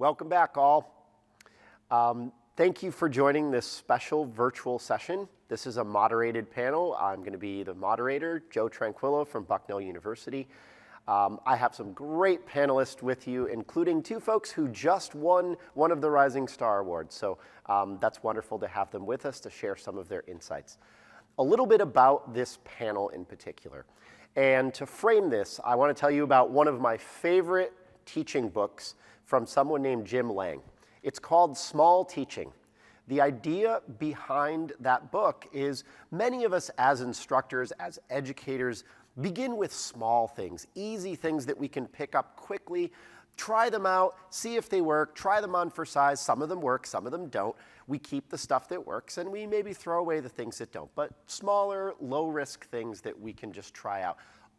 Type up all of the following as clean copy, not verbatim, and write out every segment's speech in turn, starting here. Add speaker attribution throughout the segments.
Speaker 1: Welcome back, all. Thank you for joining this special virtual session. This is a moderated panel. I'm going to be the moderator, Joe Tranquillo from Bucknell University. I have some great panelists with you, including two folks who just won one of the Rising Star Awards. So that's wonderful to have them with us to share some of their insights. A little bit about this panel in particular. And to frame this, I want to tell you about one of my favorite teaching books from someone named Jim Lang. It's called Small Teaching. The idea behind that book is many of us as instructors, as educators, begin with small things, easy things that we can pick up quickly, try them out, see if they work, try them on for size. Some of them work, some of them don't. We keep the stuff that works and we maybe throw away the things that don't, but smaller, low-risk things that we can just try out.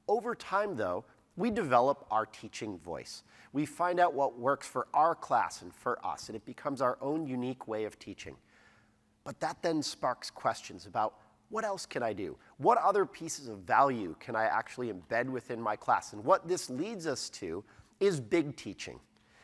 Speaker 1: Over time, though, we develop our teaching voice. We find out what works for our class and for us, and it becomes our own unique way of teaching. But that then sparks questions about what else can I do? What other pieces of value can I actually embed within my class? And what this leads us to is big teaching.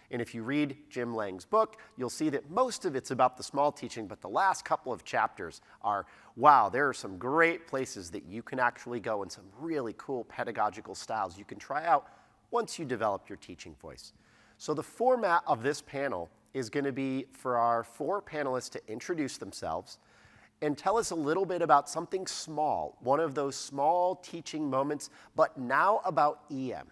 Speaker 1: And if you read Jim Lang's book, you'll see that most of it's about the small teaching, but the last couple of chapters are, wow, there are some great places that you can actually go and some really cool pedagogical styles you can try out once you develop your teaching voice. So the format of this panel is going to be for our four panelists to introduce themselves and tell us a little bit about something small, one of those small teaching moments, but now about EM.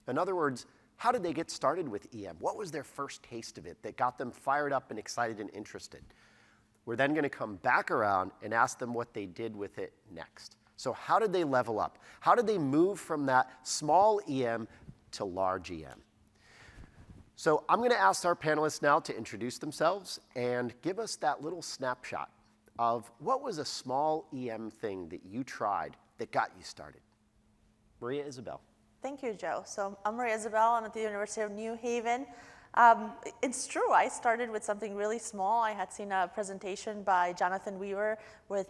Speaker 1: In other words, how did they get started with EM? What was their first taste of it that got them fired up and excited and interested? We're then going to come back around and ask them what they did with it next. So how did they level up? How did they move from that small EM to large EM? So I'm going to ask our panelists now to introduce themselves and give us that little snapshot of what was a small EM thing that you tried that got you started. Maria-Isabel.
Speaker 2: Thank you, Joe. So I'm Maria-Isabel. I'm at the University of New Haven. It's true, I started with something really small. I had seen a presentation by Jonathan Weaver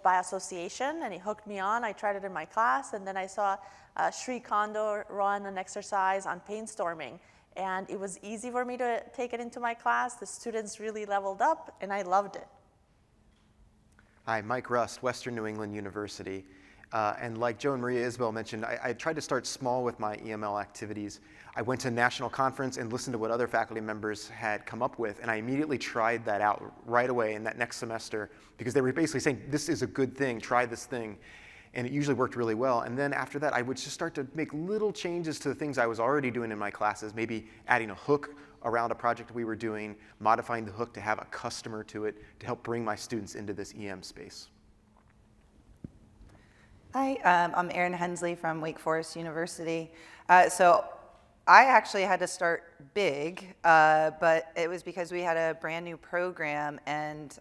Speaker 2: by association, and he hooked me on. I tried it in my class, and then I saw Sri Kondo run an exercise on painstorming. And it was easy for me to take it into my class. The students really leveled up, and I loved it.
Speaker 3: Hi, Mike Rust, Western New England University. And like Joe and Maria-Isabel mentioned, I tried to start small with my EML activities. I went to a national conference and listened to what other faculty members had come up with, and I immediately tried that out right away in that next semester because they were basically saying, this is a good thing, try this thing. And it usually worked really well. And then after that, I would just start to make little changes to the things I was already doing in my classes, maybe adding a hook around a project we were doing, modifying the hook to have a customer to it to help bring my students into this EM space.
Speaker 4: Hi, I'm Erin Henslee from Wake Forest University. So I actually had to start big, but it was because we had a brand new program and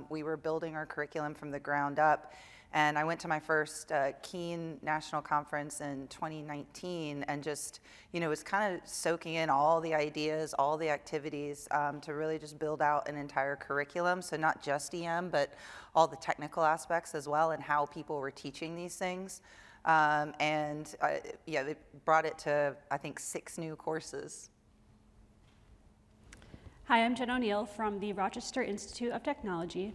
Speaker 4: we were building our curriculum from the ground up. And I went to my first Keen National Conference in 2019 and just, was kind of soaking in all the ideas, all the activities to really just build out an entire curriculum. So not just EM, but all the technical aspects as well and how people were teaching these things. They brought it to, I think, 6 new courses.
Speaker 5: Hi, I'm Jen O'Neill from the Rochester Institute of Technology.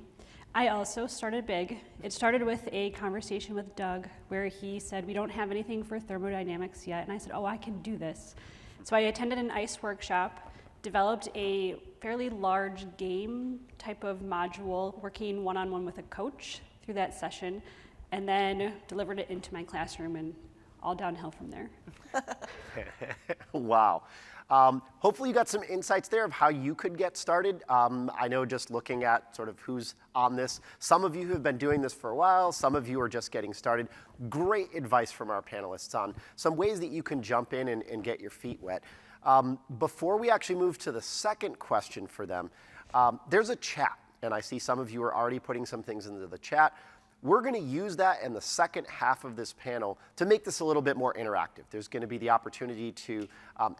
Speaker 5: I also started big. It started with a conversation with Doug where he said, we don't have anything for thermodynamics yet. And I said, oh, I can do this. So I attended an ICE workshop, developed a fairly large game type of module, working one-on-one with a coach through that session, and then delivered it into my classroom and all downhill from there.
Speaker 1: Wow. Hopefully you got some insights there of how you could get started. I know just looking at sort of who's on this, some of you have been doing this for a while, some of you are just getting started. Great advice from our panelists on some ways that you can jump in and get your feet wet. Before we actually move to the second question for them, there's a chat, and I see some of you are already putting some things into the chat. We're going to use that in the second half of this panel to make this a little bit more interactive. There's going to be the opportunity to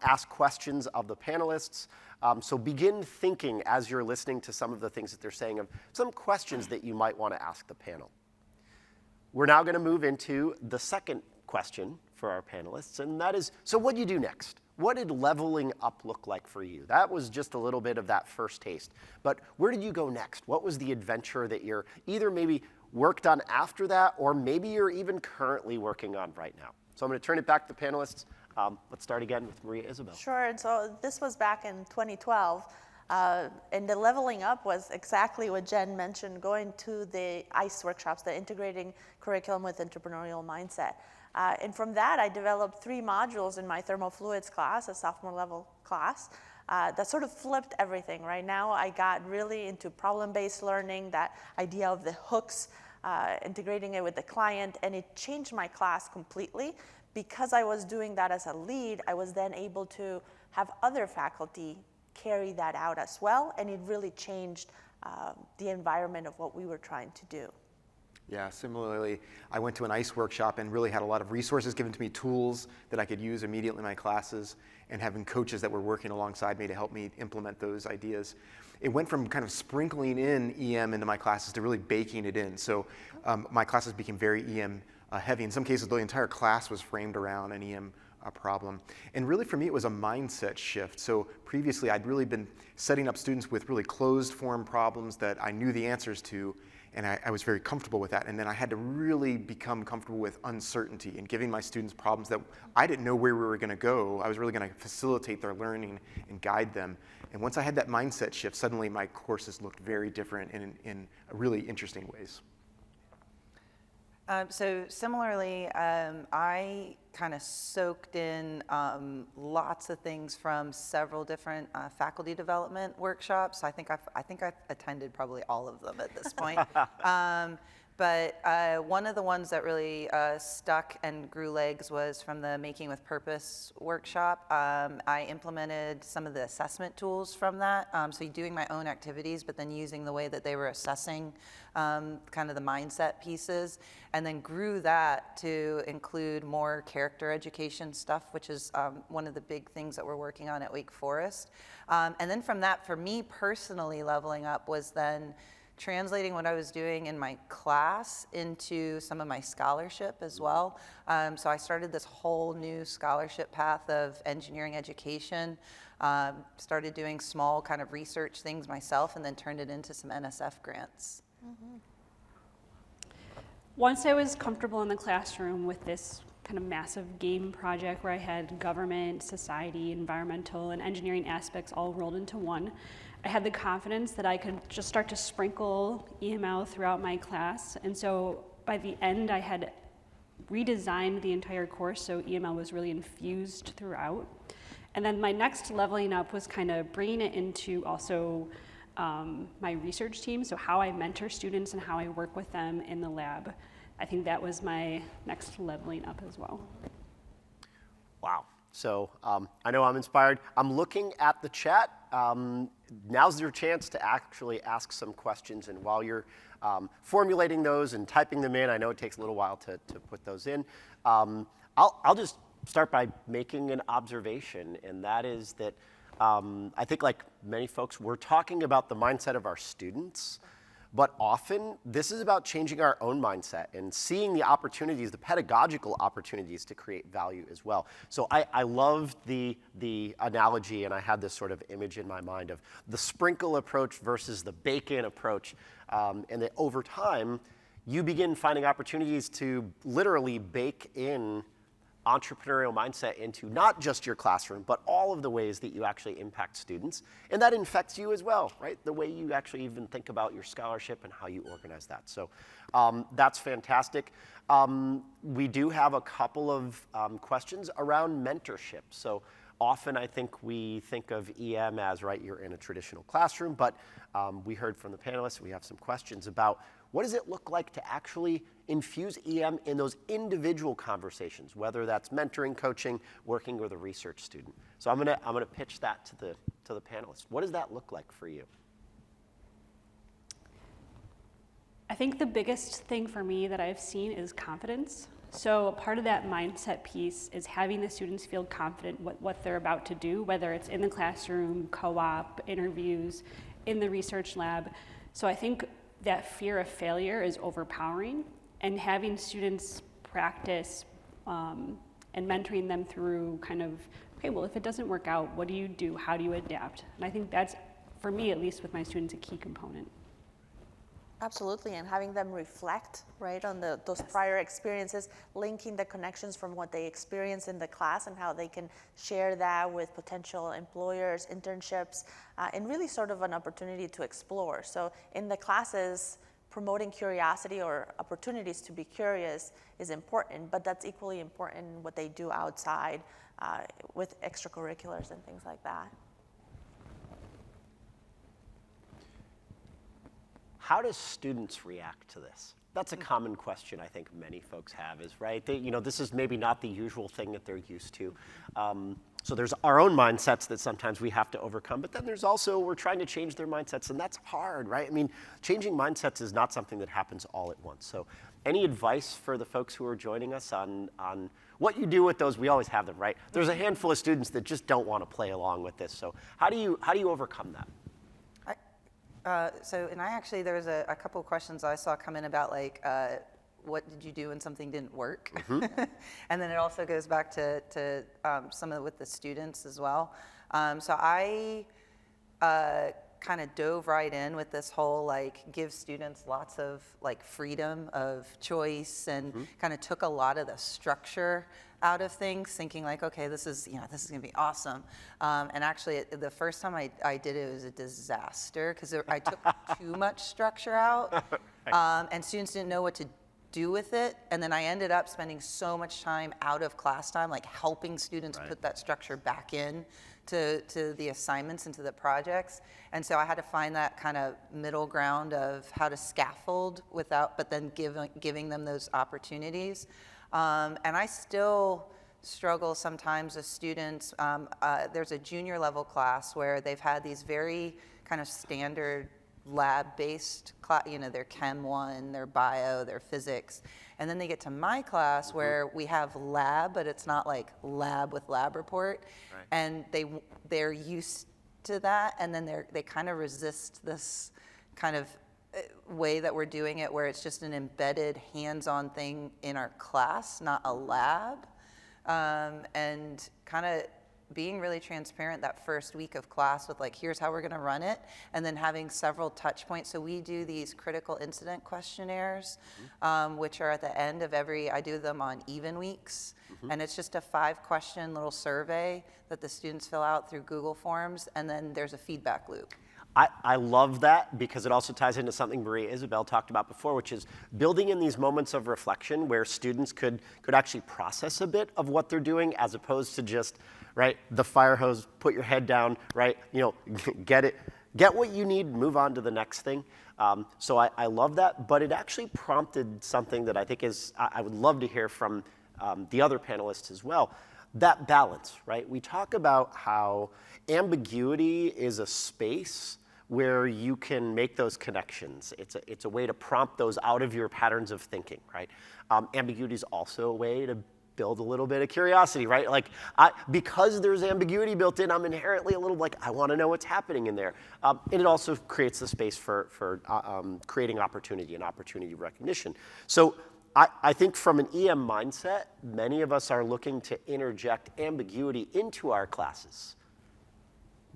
Speaker 1: ask questions of the panelists. So begin thinking as you're listening to some of the things that they're saying of some questions that you might want to ask the panel. We're now going to move into the second question for our panelists, and that is, so what do you do next? what did leveling up look like for you? That was just a little bit of that first taste. But where did you go next? What was the adventure that you're either maybe worked on after that, or maybe you're even currently working on right now? So I'm going to turn it back to the panelists. Let's start again with Maria-Isabel.
Speaker 2: Sure, and so this was back in 2012. And the leveling up was exactly what Jen mentioned, going to the ICE workshops, the integrating curriculum with entrepreneurial mindset. And from that, I developed 3 modules in my thermofluids class, a sophomore level class, that sort of flipped everything. Right now, I got really into problem-based learning, that idea of the hooks, integrating it with the client, and it changed my class completely. Because I was doing that as a lead, I was then able to have other faculty carry that out as well, and it really changed the environment of what we were trying to do.
Speaker 3: Yeah, similarly, I went to an ICE workshop and really had a lot of resources given to me, tools that I could use immediately in my classes, and having coaches that were working alongside me to help me implement those ideas. It went from kind of sprinkling in EM into my classes to really baking it in. So my classes became very EM heavy. In some cases, the entire class was framed around an EM problem. And really for me, it was a mindset shift. So previously, I'd really been setting up students with really closed form problems that I knew the answers to, and I was very comfortable with that. And then I had to really become comfortable with uncertainty and giving my students problems that I didn't know where we were going to go. I was really going to facilitate their learning and guide them. And once I had that mindset shift, suddenly my courses looked very different in really interesting ways.
Speaker 4: So similarly, I kind of soaked in lots of things from several different faculty development workshops. I think I've attended probably all of them at this point. But one of the ones that really stuck and grew legs was from the Making with Purpose workshop. I implemented some of the assessment tools from that. So doing my own activities, but then using the way that they were assessing kind of the mindset pieces, and then grew that to include more character education stuff, which is one of the big things that we're working on at Wake Forest. And then from that, for me personally, leveling up was then translating what I was doing in my class into some of my scholarship as well. So I started this whole new scholarship path of engineering education, started doing small kind of research things myself, and then turned it into some NSF grants.
Speaker 2: Mm-hmm.
Speaker 5: Once I was comfortable in the classroom with this kind of massive game project where I had government, society, environmental, and engineering aspects all rolled into one, I had the confidence that I could just start to sprinkle EML throughout my class. And so by the end, I had redesigned the entire course, so EML was really infused throughout. And then my next leveling up was kind of bringing it into also my research team, so how I mentor students and how I work with them in the lab. I think that was my next leveling up as well.
Speaker 1: Wow. So I know I'm inspired. I'm looking at the chat. Now's your chance to actually ask some questions. And while you're formulating those and typing them in, I know it takes a little while to put those in. I'll just start by making an observation, and that is that I think like many folks, we're talking about the mindset of our students. But often, this is about changing our own mindset and seeing the opportunities, the pedagogical opportunities to create value as well. So I loved the analogy, and I had this sort of image in my mind of the sprinkle approach versus the bake-in approach. And that over time, you begin finding opportunities to literally bake in entrepreneurial mindset into not just your classroom, but all of the ways that you actually impact students. And that infects you as well, right? The way you actually even think about your scholarship and how you organize that. So that's fantastic. We do have a couple of questions around mentorship. So often I think we think of EM as, right, you're in a traditional classroom, but we heard from the panelists, we have some questions about what does it look like to actually infuse EM in those individual conversations, whether that's mentoring, coaching, working with a research student. So I'm gonna pitch that to the panelists. What does that look like for you?
Speaker 5: I think the biggest thing for me that I've seen is confidence. So part of that mindset piece is having the students feel confident what they're about to do, whether it's in the classroom, co-op, interviews, in the research lab. So I think that fear of failure is overpowering, and having students practice and mentoring them through kind of okay, well, if it doesn't work out, what do you do? How do you adapt? And I think that's, for me at least with my students, a key component.
Speaker 2: Absolutely, and having them reflect, right, on those prior experiences, linking the connections from what they experienced in the class and how they can share that with potential employers, internships, and really sort of an opportunity to explore. So in the classes, promoting curiosity or opportunities to be curious is important, but that's equally important in what they do outside with extracurriculars and things like that.
Speaker 1: How do students react to this? That's a common question I think many folks have is, right, this is maybe not the usual thing that they're used to. So there's our own mindsets that sometimes we have to overcome, but then there's also, we're trying to change their mindsets, and that's hard, right? I mean, changing mindsets is not something that happens all at once. So any advice for the folks who are joining us on what you do with those? We always have them, right? There's a handful of students that just don't want to play along with this. So how do you overcome that?
Speaker 4: There was a couple of questions I saw come in about like, what did you do when something didn't work? Mm-hmm. And then it also goes back to some of it with the students as well. So I kind of dove right in with this whole like give students lots of like freedom of choice and kind of took a lot of the structure out of things, thinking like, okay, this is gonna be awesome. And actually, the first time I did it was a disaster because I took too much structure out, and students didn't know what to do with it. And then I ended up spending so much time out of class time, like helping students put that structure back in to the assignments and to the projects. And so I had to find that kind of middle ground of how to scaffold but then giving them those opportunities. And I still struggle sometimes with students. There's a junior level class where they've had these very kind of standard lab-based class, their Chem 1, their bio, their physics. And then they get to my class where we have lab, but it's not like lab with lab report. Right. And they're used to that, and then they kind of resist this kind of way that we're doing it, where it's just an embedded hands-on thing in our class, not a lab. And kind of being really transparent that first week of class with like, here's how we're gonna run it, and then having several touch points. So we do these critical incident questionnaires, which are at the end of I do them on even weeks. And it's just a 5-question little survey that the students fill out through Google Forms, and then there's a feedback loop.
Speaker 1: I love that because it also ties into something Maria-Isabel talked about before, which is building in these moments of reflection where students could actually process a bit of what they're doing as opposed to just, right, the fire hose, put your head down, right, get what you need, move on to the next thing. So I love that, but it actually prompted something that I think I would love to hear from the other panelists as well. That balance, right? We talk about how ambiguity is a space where you can make those connections. It's a way to prompt those out of your patterns of thinking, right? Ambiguity is also a way to build a little bit of curiosity, right? Like, because there's ambiguity built in, I'm inherently a little like, I want to know what's happening in there. And it also creates the space for creating opportunity and opportunity recognition. So I think from an EM mindset, many of us are looking to interject ambiguity into our classes.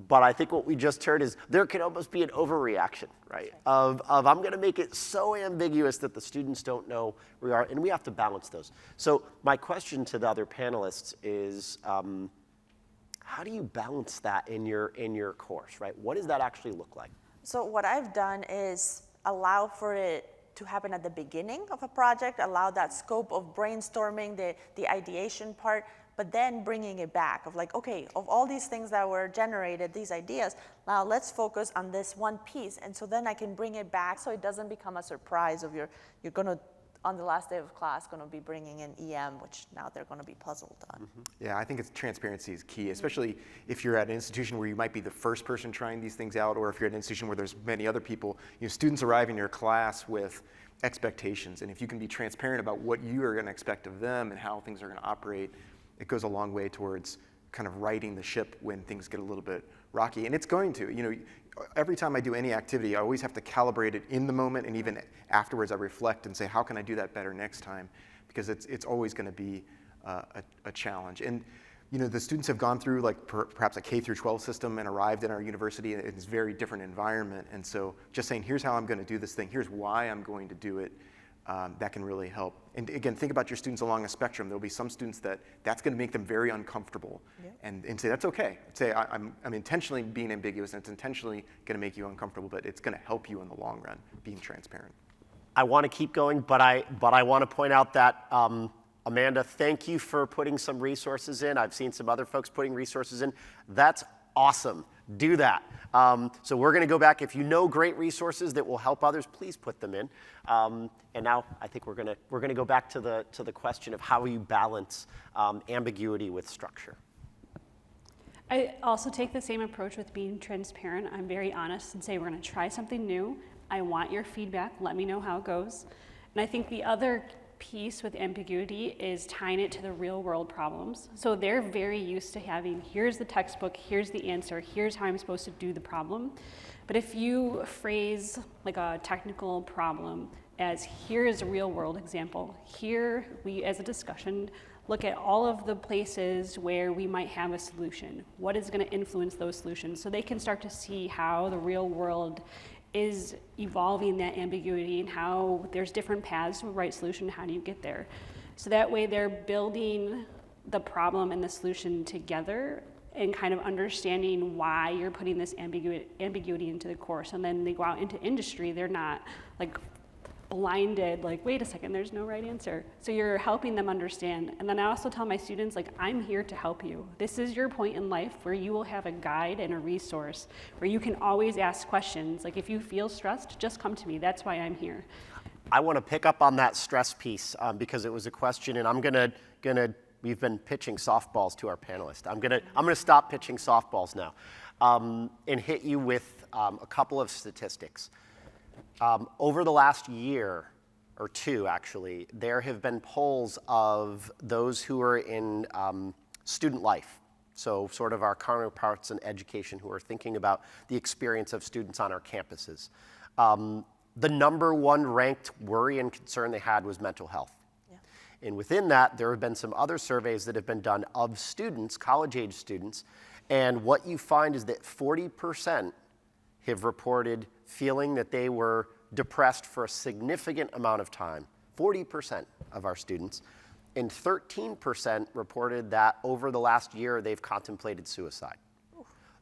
Speaker 1: But I think what we just heard is there can almost be an overreaction, right? Of I'm going to make it so ambiguous that the students don't know where we are, and we have to balance those. So my question to the other panelists is, how do you balance that in your course, right? What does that actually look like?
Speaker 2: So what I've done is allow for it to happen at the beginning of a project, allow that scope of brainstorming, the ideation part, but then bringing it back of like, okay, of all these things that were generated, these ideas, now let's focus on this one piece. And so then I can bring it back so it doesn't become a surprise of you're gonna, on the last day of class, gonna be bringing in EM, which now they're gonna be puzzled on.
Speaker 3: Yeah, I think transparency is key, especially if you're at an institution where you might be the first person trying these things out, or if you're at an institution where there's many other people. Students arrive in your class with expectations, and if you can be transparent about what you are gonna expect of them and how things are gonna operate, it goes a long way towards kind of righting the ship when things get a little bit rocky. And it's going to. Every time I do any activity, I always have to calibrate it in the moment, and even afterwards I reflect and say, how can I do that better next time? Because it's always going to be a challenge. And the students have gone through like perhaps a K through 12 system and arrived in our university, and it's a very different environment. And so just saying, here's how I'm going to do this thing, here's why I'm going to do it, that can really help. And again, think about your students along a spectrum. There'll be some students that's going to make them very uncomfortable, and say that's okay. Say I'm intentionally being ambiguous, and it's intentionally going to make you uncomfortable, but it's going to help you in the long run, being transparent.
Speaker 1: I want to keep going, but I want to point out that Amanda, thank you for putting some resources in. I've seen some other folks putting resources in. That's awesome. Do that. So we're going to go back. If you know great resources that will help others, please put them in. And now I think we're going to go back to the question of how you balance ambiguity with structure.
Speaker 5: I also take the same approach with being transparent. I'm very honest and say we're going to try something new. I want your feedback. Let me know how it goes. And I think the other piece with ambiguity is tying it to the real world problems. So they're very used to having, here's the textbook, here's the answer, here's how I'm supposed to do the problem. But if you phrase like a technical problem as, here is a real world example, here we as a discussion look at all of the places where we might have a solution. What is going to influence those solutions? So they can start to see how the real world is evolving that ambiguity and how there's different paths to a right solution. How do you get there? So that way they're building the problem and the solution together and kind of understanding why you're putting this ambiguity into the course. And then they go out into industry, they're not like blinded, like, wait a second, there's no right answer. So you're helping them understand. And then I also tell my students, like, I'm here to help you. This is your point in life where you will have a guide and a resource where you can always ask questions. Like, if you feel stressed, just come to me. That's why I'm here.
Speaker 1: I want to pick up on that stress piece because it was a question, and I'm gonna we've been pitching softballs to our panelists. I'm gonna stop pitching softballs now and hit you with a couple of statistics. Over the last year or two, actually, there have been polls of those who are in student life, so sort of our counterparts in education who are thinking about the experience of students on our campuses. The number one ranked worry and concern they had was mental health. Yeah. And within that, there have been some other surveys that have been done of students, college-age students, and what you find is that 40% have reported feeling that they were depressed for a significant amount of time, 40% of our students, and 13% reported that over the last year they've contemplated suicide.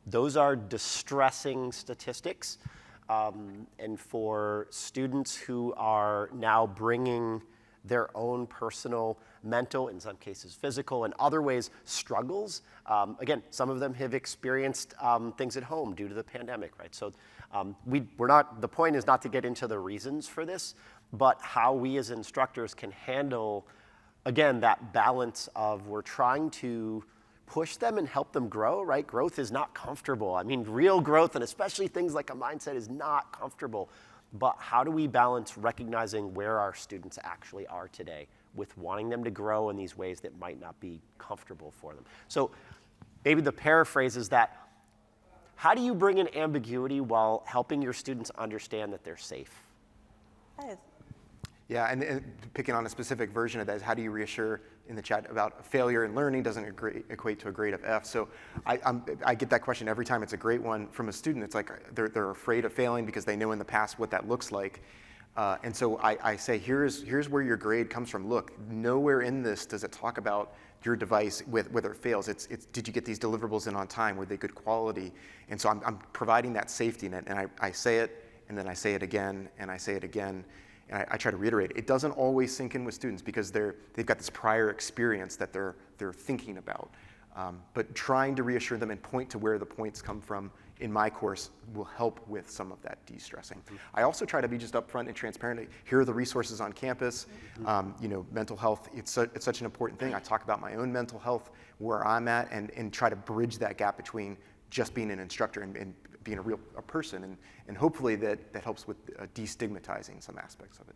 Speaker 1: Those are distressing statistics, and for students who are now bringing their own personal mental, in some cases physical, and other ways struggles. Again, some of them have experienced things at home due to the pandemic, right? So the point is not to get into the reasons for this, but how we as instructors can handle, again, that balance of we're trying to push them and help them grow, right? Growth is not comfortable. I mean, real growth, and especially things like a mindset, is not comfortable. But how do we balance recognizing where our students actually are today with wanting them to grow in these ways that might not be comfortable for them? So maybe the paraphrase is that, how do you bring in ambiguity while helping your students understand that they're safe?
Speaker 3: Yeah, and picking on a specific version of that is, how do you reassure in the chat about failure in learning doesn't equate to a grade of F? So I get that question every time. It's a great one from a student. It's like they're afraid of failing because they know in the past what that looks like. And so I say, here's where your grade comes from. Look, nowhere in this does it talk about your device whether it fails. It's did you get these deliverables in on time? Were they good quality? And so I'm providing that safety net. And I say it, and then I say it again, and I say it again. And I try to reiterate, it doesn't always sink in with students because they've got this prior experience that they're thinking about. But trying to reassure them and point to where the points come from in my course will help with some of that de-stressing. Mm-hmm. I also try to be just upfront and transparent. Here are the resources on campus. Mm-hmm. Mental health, it's such an important thing. I talk about my own mental health, where I'm at, and try to bridge that gap between just being an instructor and being a person, and hopefully that helps with destigmatizing some aspects of it.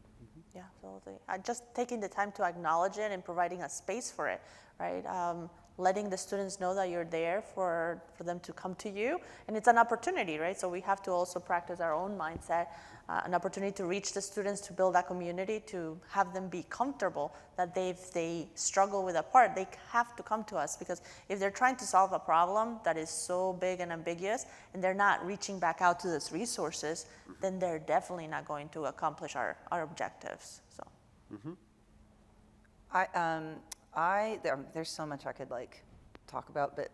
Speaker 2: Yeah, absolutely. Just taking the time to acknowledge it and providing a space for it, right? letting the students know that you're there for them to come to you. And it's an opportunity, right? So we have to also practice our own mindset, an opportunity to reach the students, to build that community, to have them be comfortable that if they struggle with a part, they have to come to us, because if they're trying to solve a problem that is so big and ambiguous and they're not reaching back out to those resources, then they're definitely not going to accomplish our objectives. So.
Speaker 4: There's so much I could talk about, but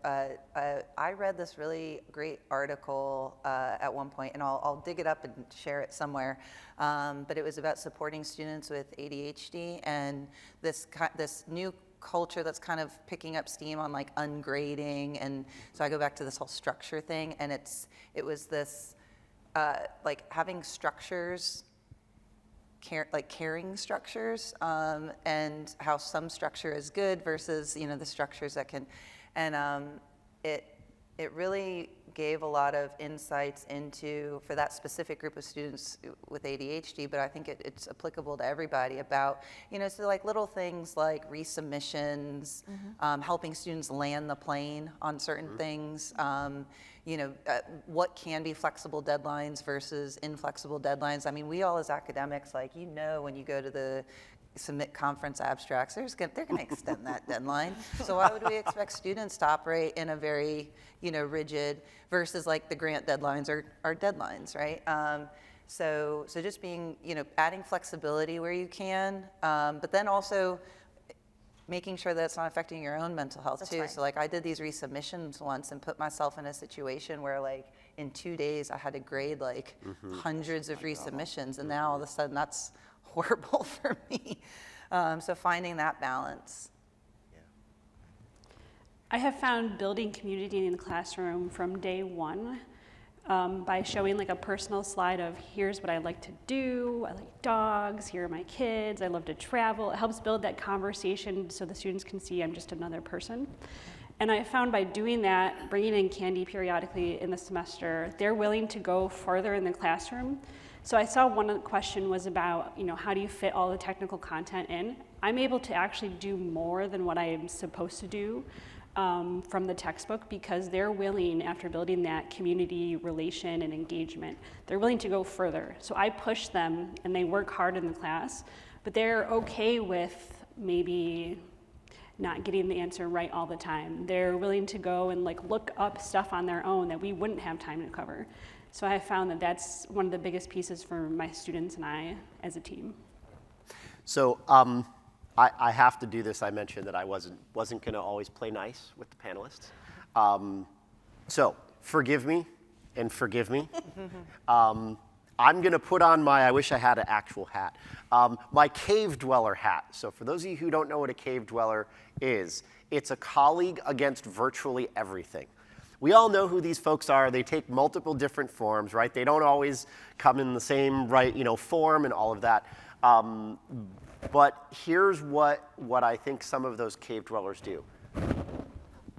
Speaker 4: I read this really great article at one point, and I'll dig it up and share it somewhere. But it was about supporting students with ADHD and this new culture that's kind of picking up steam on ungrading, and so I go back to this whole structure thing, and it was this having structures. Caring structures, and how some structure is good versus the structures that can, and it really gave a lot of insights into, for that specific group of students with ADHD, but I think it's applicable to everybody about, so little things like resubmissions, helping students land the plane on certain things, what can be flexible deadlines versus inflexible deadlines. I mean, we all as academics, when you go to the submit conference abstracts, they're going to extend that deadline. So why would we expect students to operate in a very, rigid versus the grant deadlines are deadlines, right? So just being, adding flexibility where you can, but then also making sure that it's not affecting your own mental health. That's too. Right. So I did these resubmissions once and put myself in a situation where in 2 days I had to grade hundreds of resubmissions, and now all of a sudden that's horrible for me. So finding that balance.
Speaker 5: I have found building community in the classroom from day one by showing a personal slide of here's what I like to do. I like dogs, here are my kids, I love to travel. It helps build that conversation so the students can see I'm just another person. And I found by doing that, bringing in Candy periodically in the semester, they're willing to go farther in the classroom. So I saw one question was about, how do you fit all the technical content in? I'm able to actually do more than what I am supposed to do from the textbook, because they're willing, after building that community relation and engagement, they're willing to go further. So I push them and they work hard in the class, but they're okay with maybe not getting the answer right all the time. They're willing to go and look up stuff on their own that we wouldn't have time to cover. So I have found that that's one of the biggest pieces for my students and I as a team.
Speaker 1: So I have to do this. I mentioned that I wasn't going to always play nice with the panelists. So forgive me and forgive me. I'm going to put on I wish I had an actual hat, my cave dweller hat. So for those of you who don't know what a cave dweller is, it's a colleague against virtually everything. We all know who these folks are. They take multiple different forms, right? They don't always come in the same form and all of that. But here's what I think some of those cave dwellers do.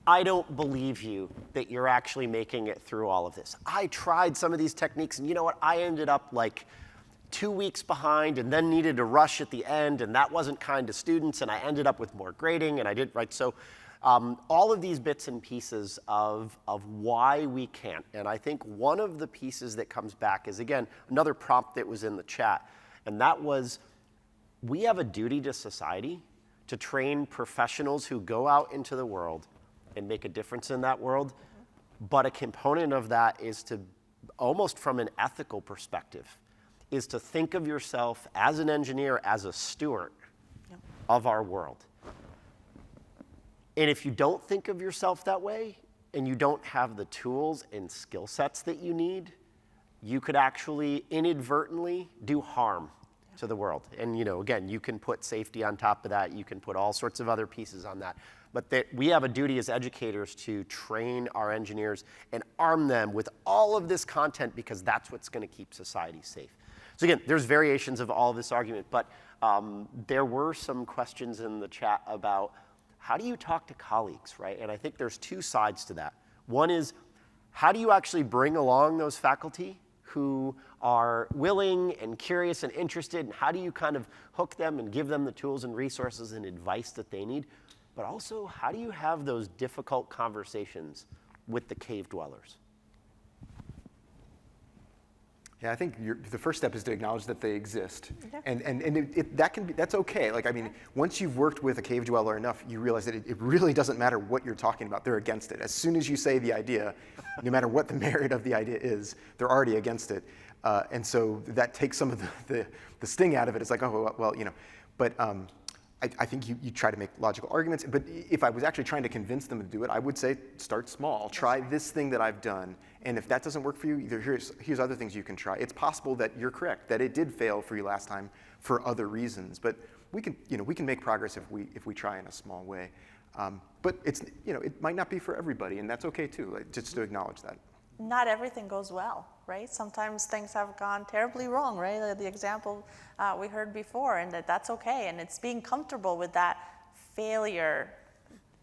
Speaker 1: I don't believe you that you're actually making it through all of this. I tried some of these techniques, and you know what? I ended up 2 weeks behind and then needed to rush at the end, and that wasn't kind to students, and I ended up with more grading, and I did, right? So all of these bits and pieces of why we can't. And I think one of the pieces that comes back is, again, another prompt that was in the chat, and that was, we have a duty to society to train professionals who go out into the world and make a difference in that world. But a component of that is to, almost from an ethical perspective, is to think of yourself as an engineer, as a steward of our world. And if you don't think of yourself that way, and you don't have the tools and skill sets that you need, you could actually inadvertently do harm to the world. And again, you can put safety on top of that. You can put all sorts of other pieces on that. But we have a duty as educators to train our engineers and arm them with all of this content, because that's what's going to keep society safe. So again, there's variations of all of this argument, but there were some questions in the chat about how do you talk to colleagues, right? And I think there's two sides to that. One is, how do you actually bring along those faculty who are willing and curious and interested, and how do you kind of hook them and give them the tools and resources and advice that they need? but also how do you have those difficult conversations with the cave dwellers?
Speaker 3: Yeah, I think the first step is to acknowledge that they exist,
Speaker 2: Yeah.
Speaker 3: and that's okay. Like, I mean, once you've worked with a cave dweller enough, you realize that it really doesn't matter what you're talking about. They're against it. As soon as you say the idea, no matter what the merit of the idea is, they're already against it, and so that takes some of the sting out of it. It's like, oh well, you know, but. I think you try to make logical arguments, but if I was actually trying to convince them to do it, I would say start small. Try this thing that I've done, and if that doesn't work for you, here's other things you can try. It's possible that you're correct, that it did fail for you last time for other reasons, but we can make progress if we try in a small way. But it might not be for everybody, and that's okay too. Just to acknowledge that.
Speaker 2: Not everything goes well, right? Sometimes things have gone terribly wrong, right? The example we heard before, and that's okay. And it's being comfortable with that failure,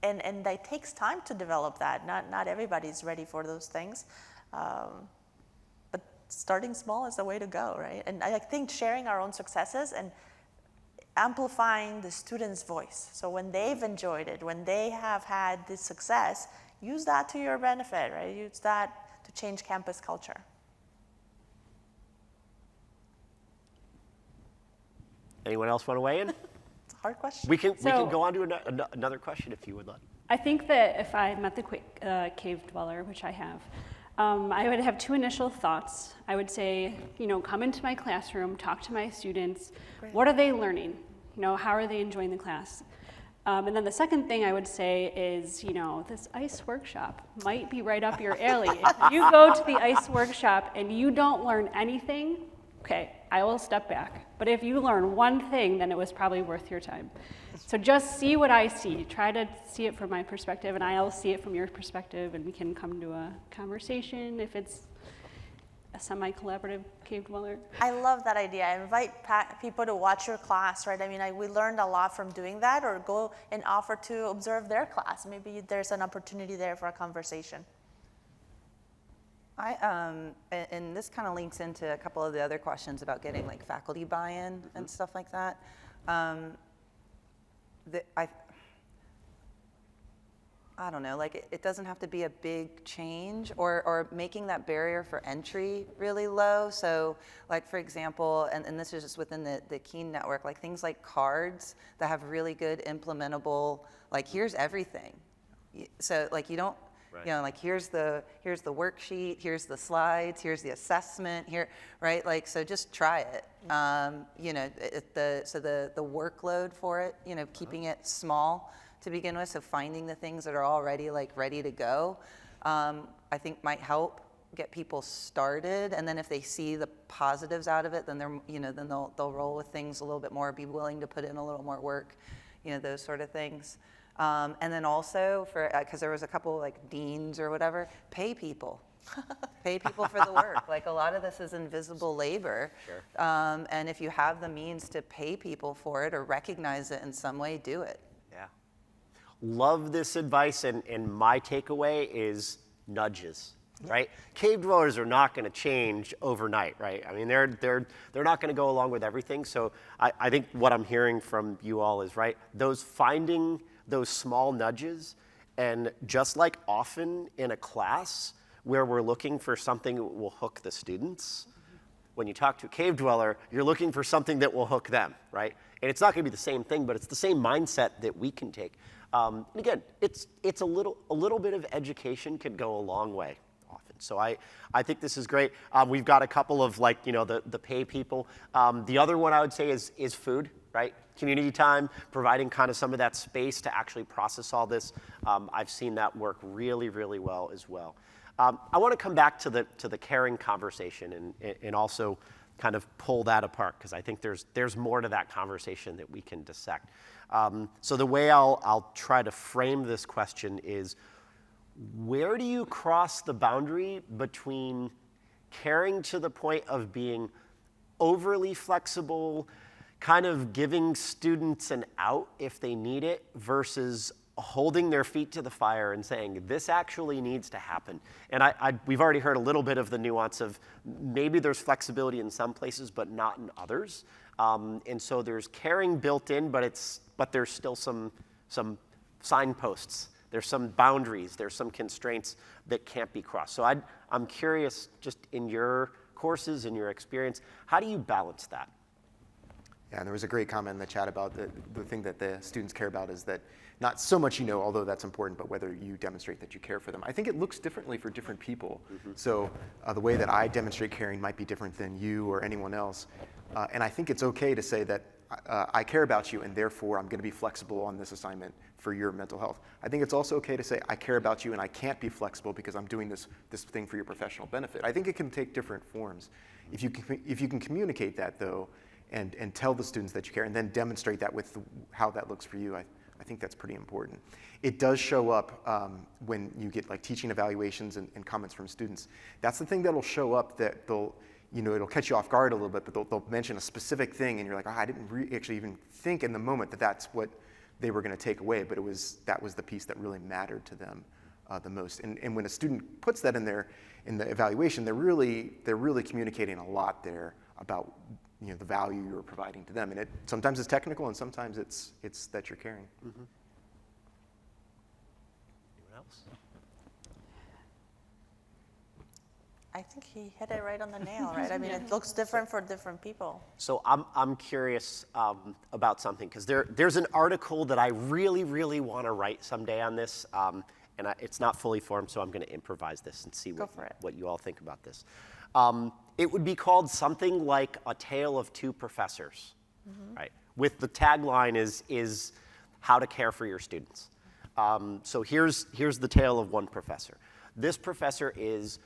Speaker 2: and it takes time to develop that. Not everybody's ready for those things, but starting small is the way to go, right? And I think sharing our own successes and amplifying the students' voice. So when they've enjoyed it, when they have had this success, use that to your benefit, right? Use that to change campus culture.
Speaker 1: Anyone else want to weigh in?
Speaker 2: It's a hard question.
Speaker 1: We can
Speaker 5: So-
Speaker 1: go on to another question if you would like.
Speaker 5: I think that if I met the cave dweller, which I have, I would have two initial thoughts. I would say, come into my classroom, talk to my students.
Speaker 2: Great.
Speaker 5: What are they learning? How are they enjoying the class? And then the second thing I would say is, this ICE workshop might be right up your alley. If you go to the ICE workshop and you don't learn anything, okay, I will step back. But if you learn one thing, then it was probably worth your time. So just see what I see. Try to see it from my perspective, and I'll see it from your perspective, and we can come to a conversation if it's a semi-collaborative cave dweller.
Speaker 2: I love that idea. I invite people to watch your class, right? I mean, we learned a lot from doing that, or go and offer to observe their class. Maybe there's an opportunity there for a conversation.
Speaker 4: And this kind of links into a couple of the other questions about getting like faculty buy-in and stuff like that. I don't know, like it doesn't have to be a big change, or making that barrier for entry really low. So like, for example, and this is just within the Keen network, like things like cards that have really good implementable, like here's everything. So like you don't, like here's the worksheet, here's the slides, here's the assessment, here, right? Like, so just try it. The workload for it, keeping it small to begin with, so finding the things that are already like ready to go, I think might help get people started. And then if they see the positives out of it, then then they'll roll with things a little bit more, be willing to put in a little more work, those sort of things. And then also because there was a couple like deans or whatever, pay people. Pay people for the work. Like a lot of this is invisible labor.
Speaker 1: Sure.
Speaker 4: And if you have the means to pay people for it or recognize it in some way, do it.
Speaker 1: Yeah. Love this advice, and my takeaway is nudges, right? Cave dwellers are not going to change overnight, right? I mean, they're not going to go along with everything. So I think what I'm hearing from you all is, right, finding those small nudges, and just like often in a class where we're looking for something that will hook the students, when you talk to a cave dweller, you're looking for something that will hook them, right? And it's not going to be the same thing, but it's the same mindset that we can take. And again, it's a little bit of education can go a long way often. So I think this is great. We've got a couple of the pay people. The other one I would say is food, right? Community time, providing kind of some of that space to actually process all this. I've seen that work really, really well as well. I want to come back to the caring conversation and also kind of pull that apart, because I think there's more to that conversation that we can dissect. So the way I'll try to frame this question is, where do you cross the boundary between caring to the point of being overly flexible, kind of giving students an out if they need it, versus holding their feet to the fire and saying, this actually needs to happen? And we've already heard a little bit of the nuance of maybe there's flexibility in some places, but not in others. And so there's caring built in, but there's still some signposts. There's some boundaries. There's some constraints that can't be crossed. So I'm curious, just in your courses, in your experience, how do you balance that?
Speaker 3: Yeah, and there was a great comment in the chat about the thing that the students care about is that not so much although that's important, but whether you demonstrate that you care for them. I think it looks differently for different people. So the way that I demonstrate caring might be different than you or anyone else. And I think it's okay to say that I care about you and therefore I'm going to be flexible on this assignment for your mental health. I think it's also okay to say I care about you and I can't be flexible because I'm doing this thing for your professional benefit. I think it can take different forms. If you can communicate that though, and tell the students that you care and then demonstrate that with how that looks for you, I think that's pretty important. It does show up when you get like teaching evaluations and comments from students. That's the thing that'll show up that it'll catch you off guard a little bit, but they'll mention a specific thing and you're like, I didn't actually even think in the moment that that's what they were going to take away, but that was the piece that really mattered to them the most. And when a student puts that in the evaluation, they're really communicating a lot there about the value you're providing to them. And sometimes it's technical and sometimes it's that you're caring.
Speaker 1: Mm-hmm. Anyone else?
Speaker 2: I think he hit it right on the nail, right? I mean, it looks different for different people.
Speaker 1: So I'm curious about something, because there's an article that I really, really want to write someday on this, and it's not fully formed, so I'm going to improvise this and see what you all think about this. It would be called something like A Tale of Two Professors, right? With the tagline is how to care for your students. So here's the tale of one professor. This professor is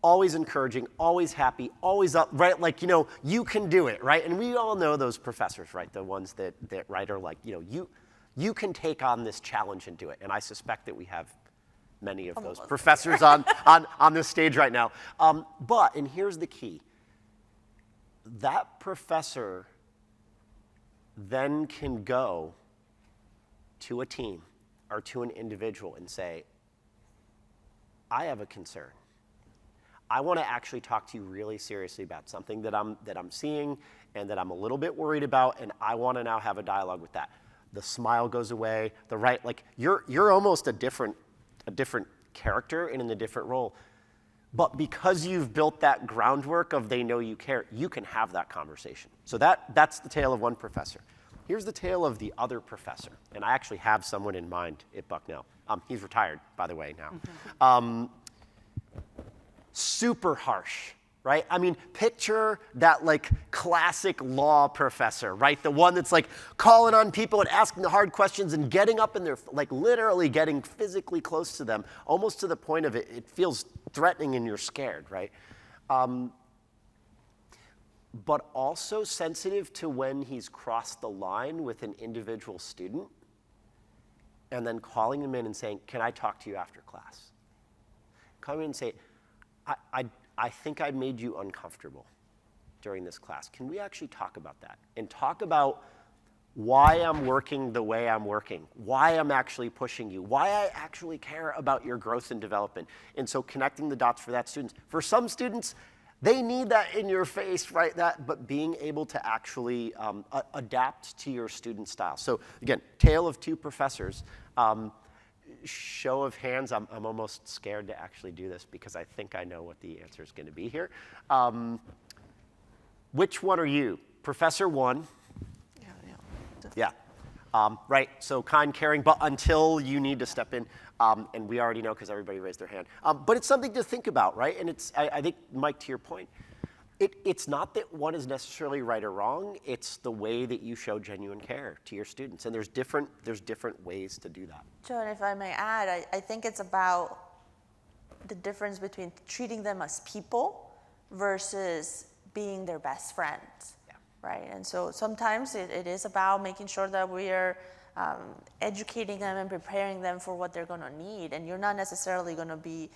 Speaker 1: always encouraging, always happy, always up, right? Like, you can do it, right? And we all know those professors, right? The ones that right, are like, you can take on this challenge and do it. And I suspect that we have many of those professors on this stage right now. And here's the key. That professor then can go to a team or to an individual and say, I have a concern. I want to actually talk to you really seriously about something that I'm seeing and that I'm a little bit worried about, and I want to now have a dialogue with that. The smile goes away. You're almost a different character and in a different role. But because you've built that groundwork of they know you care, you can have that conversation. So that's the tale of one professor. Here's the tale of the other professor. And I actually have someone in mind at Bucknell. He's retired, by the way, now. Super harsh, right? I mean, picture that classic law professor, right? The one that's calling on people and asking the hard questions and getting up in their, literally getting physically close to them, almost to the point of it feels threatening and you're scared, right? But also sensitive to when he's crossed the line with an individual student and then calling them in and saying, can I talk to you after class? Come in and say, I think I made you uncomfortable during this class. Can we actually talk about that? And talk about why I'm working the way I'm working, why I'm actually pushing you, why I actually care about your growth and development. And so connecting the dots for that students. For some students, they need that in your face, right? But being able to actually adapt to your student style. So again, tale of two professors. Show of hands, I'm almost scared to actually do this because I think I know what the answer is going to be here. Which one are you? Professor one? Yeah. Right, so kind, caring, but until you need to step in, and we already know because everybody raised their hand. But it's something to think about, right? And I think, Mike, to your point, it's not that one is necessarily right or wrong. It's the way that you show genuine care to your students, and there's different ways to do that.
Speaker 2: Joe, and if I may add, I think it's about the difference between treating them as people versus being their best friends, right? And so sometimes it is about making sure that we are educating them and preparing them for what they're going to need, and you're not necessarily going to be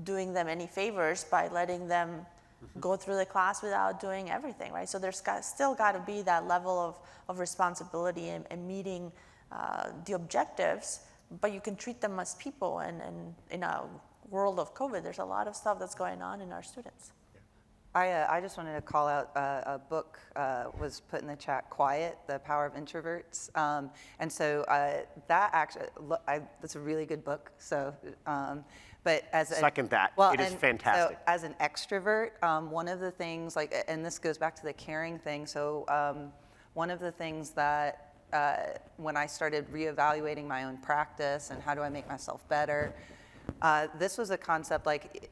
Speaker 2: doing them any favors by letting them go through the class without doing everything, right? So there's still got to be that level of responsibility and meeting the objectives, but you can treat them as people. And in a world of COVID, there's a lot of stuff that's going on in our students.
Speaker 4: I just wanted to call out a book was put in the chat, Quiet, The Power of Introverts. And so that actually, that's a really good book. So, but as
Speaker 1: Second that. It is fantastic.
Speaker 4: So as an extrovert, one of the things, like, and this goes back to the caring thing. So one of the things that when I started reevaluating my own practice and how do I make myself better, this was a concept like,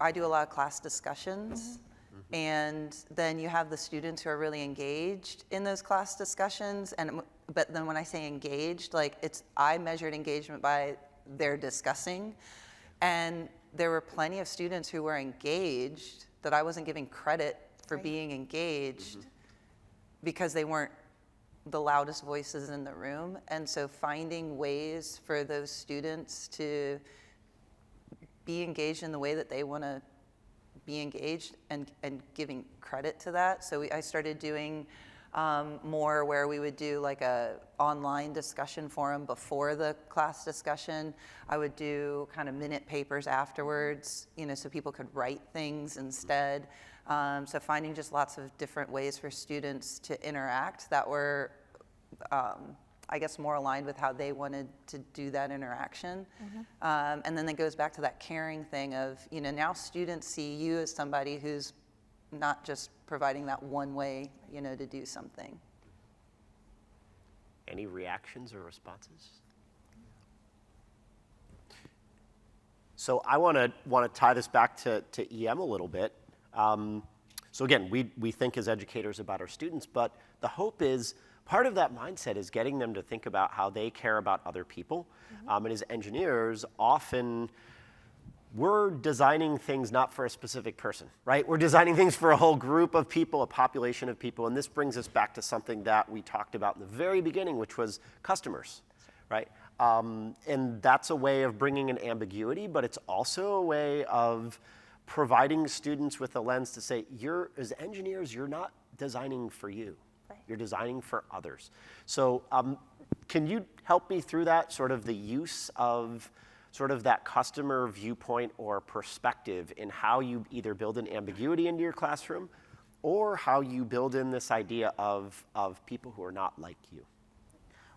Speaker 4: I do a lot of class discussions, and then you have the students who are really engaged in those class discussions, but then when I say engaged, like I measured engagement by their discussing, and there were plenty of students who were engaged that I wasn't giving credit for being engaged because they weren't the loudest voices in the room. And so finding ways for those students to be engaged in the way that they want to be engaged and giving credit to that. So I started doing more where we would do like a online discussion forum before the class discussion. I would do kind of minute papers afterwards, so people could write things instead. So finding just lots of different ways for students to interact that were I guess more aligned with how they wanted to do that interaction. And then it goes back to that caring thing of, now students see you as somebody who's not just providing that one way, to do something.
Speaker 1: Any reactions or responses? So I want to tie this back to EM a little bit. So again, we think as educators about our students, but the hope is part of that mindset is getting them to think about how they care about other people. And as engineers, often we're designing things not for a specific person, right? We're designing things for a whole group of people, a population of people. And this brings us back to something that we talked about in the very beginning, which was customers, right? And that's a way of bringing an ambiguity, but it's also a way of providing students with a lens to say, as engineers, you're not designing for you. You're designing for others. So can you help me through that, sort of the use of sort of that customer viewpoint or perspective in how you either build an ambiguity into your classroom or how you build in this idea of people who are not like you?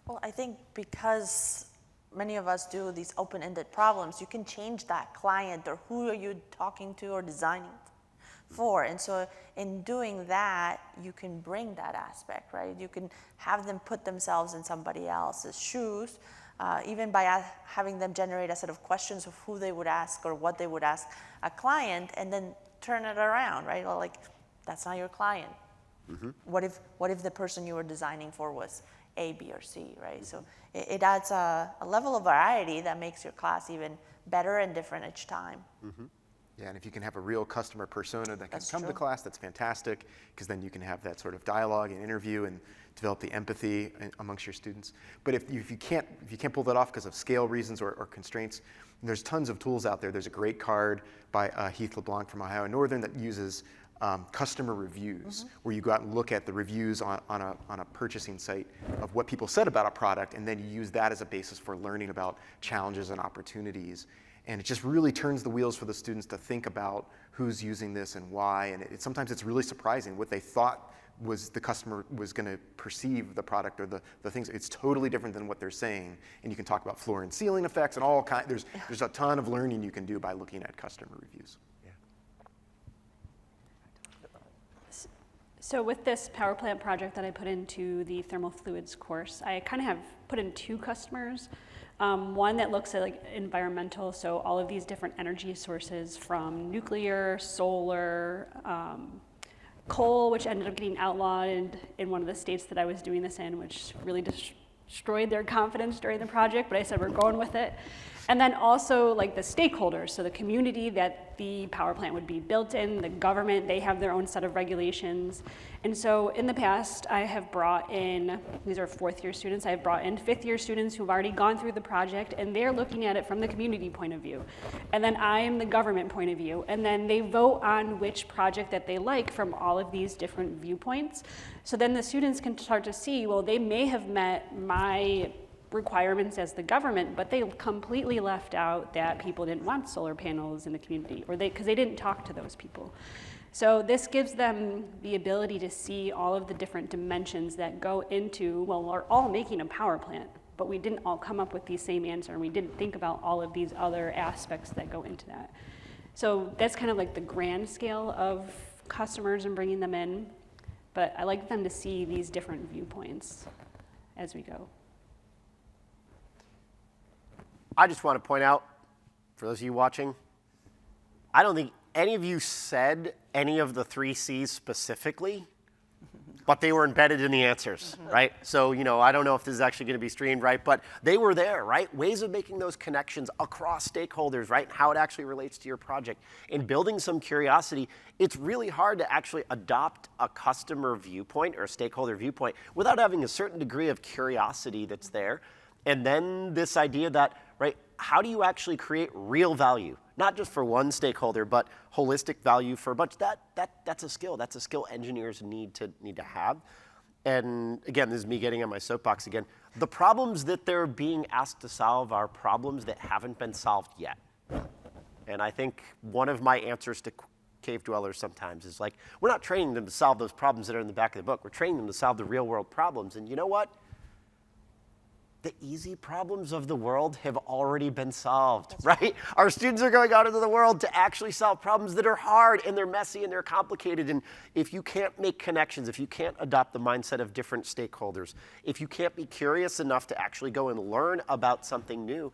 Speaker 2: Well, I think because many of us do these open-ended problems, you can change that client or who are you talking to or designing for. And so in doing that, you can bring that aspect, right? You can have them put themselves in somebody else's shoes, even by having them generate a set of questions of who they would ask or what they would ask a client, and then turn it around, right? Well, like, that's not your client. What if the person you were designing for was A, B, or C, right? So it adds a level of variety that makes your class even better and different each time.
Speaker 3: Yeah, and if you can have a real customer persona that can
Speaker 2: That's
Speaker 3: come to
Speaker 2: true.
Speaker 3: class, that's fantastic, because then you can have that sort of dialogue and interview and develop the empathy amongst your students. But if you can't pull that off because of scale reasons or constraints, there's tons of tools out there. There's a great card by Heath LeBlanc from Ohio Northern that uses customer reviews, where you go out and look at the reviews on a purchasing site of what people said about a product, and then you use that as a basis for learning about challenges and opportunities. And it just really turns the wheels for the students to think about who's using this and why. And sometimes it's really surprising what they thought was the customer was going to perceive the product or the things. It's totally different than what they're saying. And you can talk about floor and ceiling effects and all kinds. There's a ton of learning you can do by looking at customer reviews.
Speaker 5: So with this power plant project that I put into the thermal fluids course, I kind of have put in two customers. One that looks at like environmental, so all of these different energy sources from nuclear, solar, coal, which ended up getting outlawed in one of the states that I was doing this in, which really destroyed their confidence during the project, but I said we're going with it. And then also like the stakeholders, so the community that the power plant would be built in, the government, they have their own set of regulations. And so in the past, I have brought in, these are fourth year students, I've brought in fifth year students who've already gone through the project, and they're looking at it from the community point of view. And then I am the government point of view. And then they vote on which project that they like from all of these different viewpoints. So then the students can start to see, well, they may have met my requirements as the government, but they completely left out that people didn't want solar panels in the community, or because they didn't talk to those people. So this gives them the ability to see all of the different dimensions that go into, well, we're all making a power plant, but we didn't all come up with the same answer, and we didn't think about all of these other aspects that go into that. So that's kind of like the grand scale of customers and bringing them in, but I like them to see these different viewpoints as we go.
Speaker 1: I just want to point out, for those of you watching, I don't think any of you said any of the 3 C's specifically, but they were embedded in the answers, right? So, I don't know if this is actually going to be streamed, right? But they were there, right? Ways of making those connections across stakeholders, right? How it actually relates to your project. In building some curiosity, it's really hard to actually adopt a customer viewpoint or a stakeholder viewpoint without having a certain degree of curiosity that's there. And then this idea that, right, how do you actually create real value? Not just for one stakeholder, but holistic value for a bunch. That's a skill. That's a skill engineers need to have. And again, this is me getting on my soapbox again. The problems that they're being asked to solve are problems that haven't been solved yet. And I think one of my answers to cave dwellers sometimes is like, we're not training them to solve those problems that are in the back of the book. We're training them to solve the real world problems. And you know what? The easy problems of the world have already been solved, right? Our students are going out into the world to actually solve problems that are hard and they're messy and they're complicated. And if you can't make connections, if you can't adopt the mindset of different stakeholders, if you can't be curious enough to actually go and learn about something new,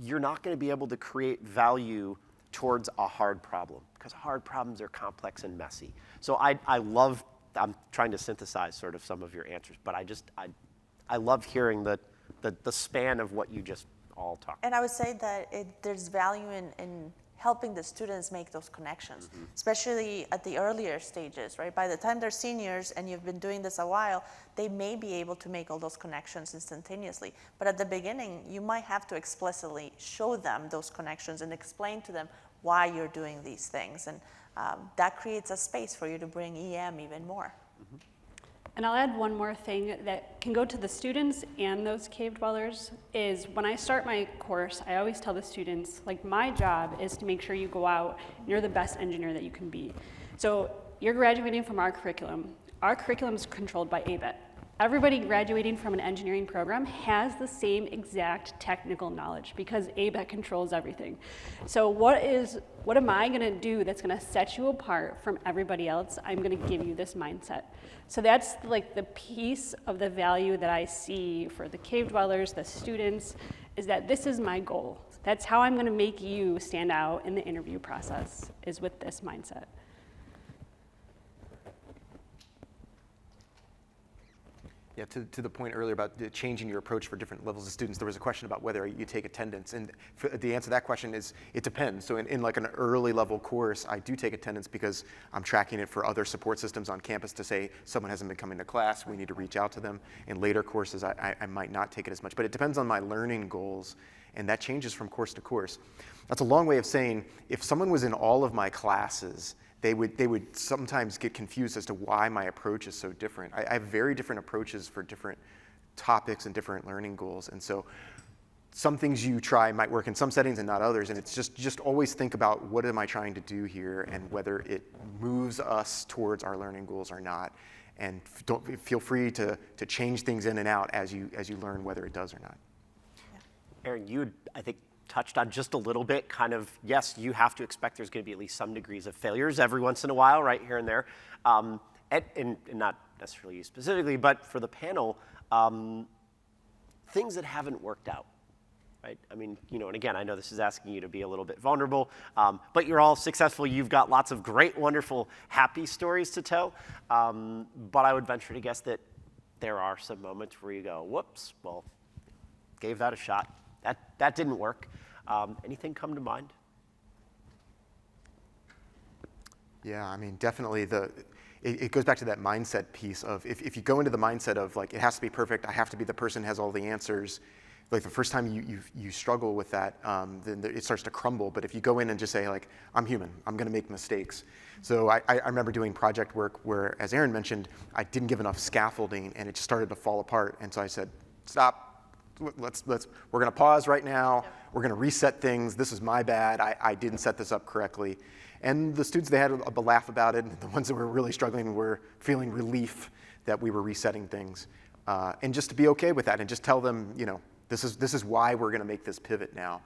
Speaker 1: you're not going to be able to create value towards a hard problem, because hard problems are complex and messy. So I'm trying to synthesize sort of some of your answers, but I love hearing the span of what you just all talked about.
Speaker 2: And I would say that there's value in helping the students make those connections, especially at the earlier stages, right? By the time they're seniors and you've been doing this a while, they may be able to make all those connections instantaneously. But at the beginning, you might have to explicitly show them those connections and explain to them why you're doing these things. And that creates a space for you to bring EM even more.
Speaker 5: And I'll add one more thing that can go to the students and those cave dwellers is when I start my course, I always tell the students, like, my job is to make sure you go out and you're the best engineer that you can be. So you're graduating from our curriculum. Our curriculum is controlled by ABET. Everybody graduating from an engineering program has the same exact technical knowledge because ABET controls everything. So what am I going to do that's going to set you apart from everybody else? I'm going to give you this mindset. So that's like the piece of the value that I see for the cave dwellers, the students, is that this is my goal. That's how I'm going to make you stand out in the interview process, is with this mindset.
Speaker 3: Yeah, to the point earlier about changing your approach for different levels of students, there was a question about whether you take attendance. And the answer to that question is, it depends. So in like an early level course, I do take attendance because I'm tracking it for other support systems on campus to say someone hasn't been coming to class, we need to reach out to them. In later courses, I might not take it as much. But it depends on my learning goals, and that changes from course to course. That's a long way of saying, if someone was in all of my classes, they would sometimes get confused as to why my approach is so different. I have very different approaches for different topics and different learning goals. And so some things you try might work in some settings and not others. And it's just always think about, what am I trying to do here, and whether it moves us towards our learning goals or not. And don't feel free to change things in and out as you learn whether it does or not.
Speaker 1: Erin, you, I think, touched on just a little bit, kind of, yes, you have to expect there's going to be at least some degrees of failures every once in a while, right here and there. And not necessarily you specifically, but for the panel, things that haven't worked out, right? I mean, and again, I know this is asking you to be a little bit vulnerable, but you're all successful. You've got lots of great, wonderful, happy stories to tell. But I would venture to guess that there are some moments where you go, whoops, well, gave that a shot. That didn't work. Anything come to mind?
Speaker 3: Yeah, I mean, definitely it goes back to that mindset piece of, if you go into the mindset of like, it has to be perfect, I have to be the person who has all the answers, like the first time you struggle with that, then it starts to crumble. But if you go in and just say like, I'm human, I'm gonna make mistakes. So I remember doing project work where, as Erin mentioned, I didn't give enough scaffolding and it just started to fall apart. And so I said, stop. We're going to pause right now. We're going to reset things. This is my bad. I didn't set this up correctly. And the students, they had a laugh about it. The ones that were really struggling were feeling relief that we were resetting things. And just to be okay with that and just tell them, this is why we're going to make this pivot now.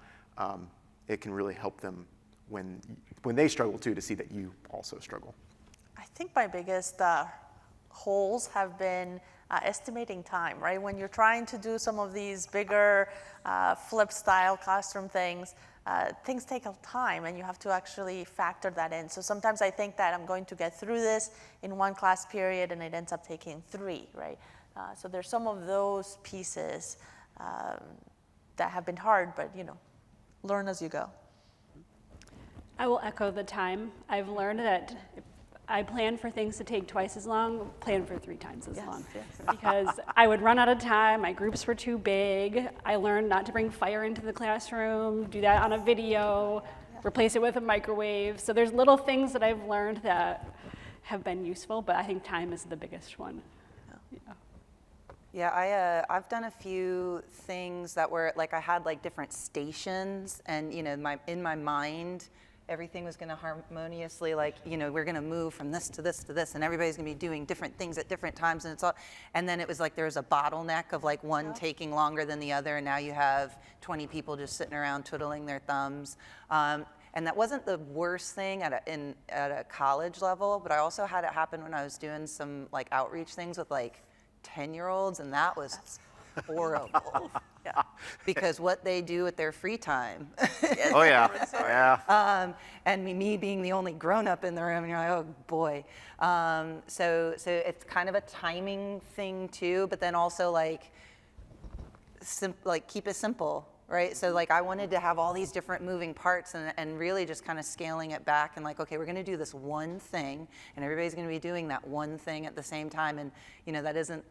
Speaker 3: It can really help them when they struggle too, to see that you also struggle.
Speaker 2: I think my biggest holes have been estimating time, right? When you're trying to do some of these bigger flip style classroom things take a time, and you have to actually factor that in. So sometimes I think that I'm going to get through this in one class period, and it ends up taking 3, right? So there's some of those pieces that have been hard, but learn as you go.
Speaker 5: I will echo the time. I've learned that if I plan for things to take twice as long, plan for 3 times as long.
Speaker 2: Yes.
Speaker 5: Because I would run out of time, my groups were too big. I learned not to bring fire into the classroom, do that on a video, replace it with a microwave. So there's little things that I've learned that have been useful, but I think time is the biggest one.
Speaker 4: Yeah, I've done a few things that were like I had like different stations, and in my mind, everything was going to harmoniously we're going to move from this to this to this, and everybody's going to be doing different things at different times, and then it was like there was a bottleneck of like one taking longer than the other, and now you have 20 people just sitting around twiddling their thumbs. And that wasn't the worst thing at a college level, but I also had it happen when I was doing some like outreach things with like 10-year-olds, and that was horrible. Yeah, because what they do with their free time.
Speaker 1: Oh yeah, yeah.
Speaker 4: And me being the only grown-up in the room, and you're like, oh boy. So it's kind of a timing thing too, but then also like keep it simple, right? So like I wanted to have all these different moving parts, and really just kind of scaling it back and like, okay, we're going to do this one thing, and everybody's going to be doing that one thing at the same time, and that isn't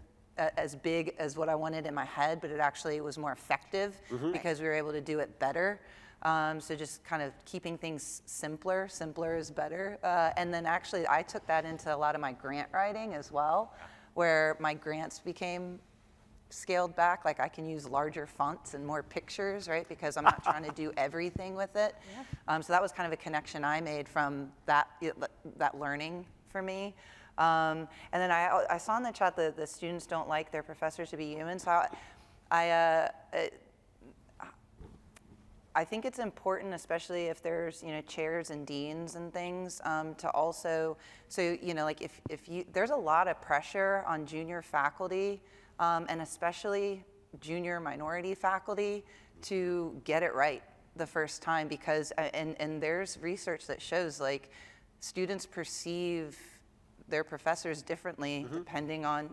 Speaker 4: as big as what I wanted in my head, but it actually was more effective because we were able to do it better. So just kind of keeping things simpler is better. And then actually I took that into a lot of my grant writing as well, where my grants became scaled back. Like I can use larger fonts and more pictures, right? Because I'm not trying to do everything with it. Yeah. So that was kind of a connection I made from that learning for me. And then I saw in the chat that the students don't like their professors to be human. So I think it's important, especially if there's chairs and deans and things, to also like if you there's a lot of pressure on junior faculty, and especially junior minority faculty, to get it right the first time, because and there's research that shows like students perceive their professors differently depending on